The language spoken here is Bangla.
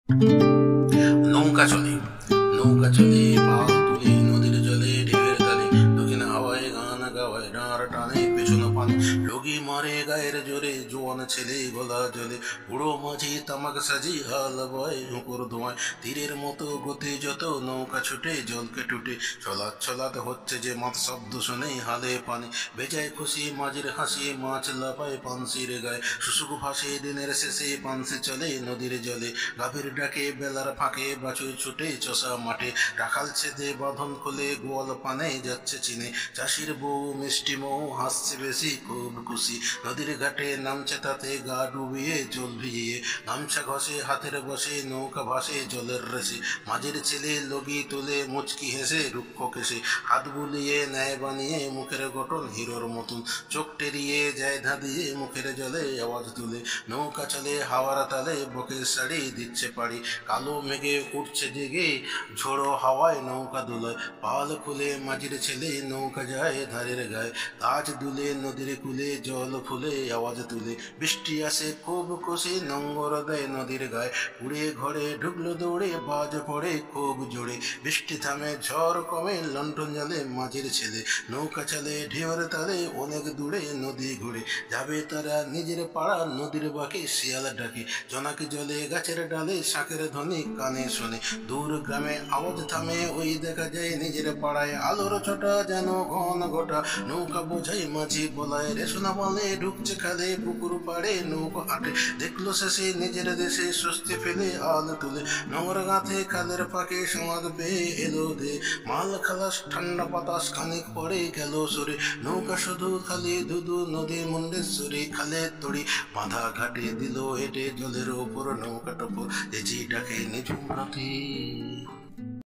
নৌকা চলে নৌকা চলে পাল তুলে নদীর জলে ঢেউয়ের তালে দক্ষিণ হাওয়ায় গান গাওয়ায় ডাঁড় টানে পেছনে পান লগি মারে গায়ের জোরে জোয়ান ছেলে গলা জলে বুড়ো মাঝি তামাক সাজি হাল বয় হুঁকুর ধোঁয়ায় তীরের মতো গতি যত নৌকা ছুটে জলকে টুটে চলাত চলাতে হচ্ছে যে মাত শব্দ শুনে হালে পানি বেজায় খুশি মাঝির হাসি মাছ লাফায় পানসির গায়ে শুশুক ভাসে দিনের শেষে পানসি চলে নদীর জলে গাভীর ডাকে বেলার ফাঁকে বাছুর ছুটে চষা মাঠে রাখাল ছেদে বাঁধন খুলে গোয়াল পানে যাচ্ছে চিনে চাষির বউ মিষ্টি মৌ হাসছে বেশি খুব খুশি নদীর ঘাটে নামছে তাতে গা ডুবিয়ে জল ভিজিয়ে গামছা ঘষে হাতের বসে নৌকা ভাসে জলের রেসে মাঝির ছেলে লগি তুলে মুচকি হেসে রুক্ষ কেসে হাত বুলিয়ে ন্যায় বানিয়ে মুখের গঠন হিরোর মতন চোখ টেরিয়ে যায় ধাঁধিয়ে মুখের জলে আওয়াজ তুলে নৌকা চলে হাওয়ার তালে বকের শাড়ি দিচ্ছে পাড়ি কালো মেঘে উঠছে জেগে ঝোড়ো হাওয়ায় নৌকা দুলয় পাল খুলে মাঝির ছেলে নৌকা যায় ধারের গায়ে তাজ দুলে নদীর কুলে জল ফুলে আওয়াজ তুলে বৃষ্টি আসে খুব খুশি নোংর দেয় নদীর গায়ে উড়ে ঘরে ঢুকলো দৌড়ে বাজ পড়ে খুব জোরে বৃষ্টি থামে ঝড় কমে লণ্ঠন জ্বালে মাঝির ছেলে নৌকা চলে ঢেউয়ের তালে অনেক দূরে নদী ঘুরে যাবে তারা নিজের পাড়া নদীর বাঁকে শিয়াল ডাকে জোনাকি জলে গাছের ডালে শাঁখের ধ্বনি কানে শোনে দূর গ্রামে আওয়াজ থামে ওই দেখা যায় নিজের পাড়ায় আলোর ছোটা যেন ঘন ঘটা নৌকা বোঝাই মাঝি বলায় রেশনা বলে ঢুকছে খালে পুকুর পাড়ে নৌকা আটে দেখলো শেষে নিজের দেশে স্বস্তি ফেলে আল তুলে নোংর গাঁথে খালের ফাঁকে সমাজ পেয়ে এলো দে মাল খালাস ঠান্ডা বাতাস খানিক পরে গেল সরে নৌকা শুধু খালি ধুধু নদী মুন্ডেশ্বরী খালে তড়ি বাঁধা ঘাটে দিল হেঁটে জলের ওপর নৌকা টপর যে ডাকে নিঝুম রাতে।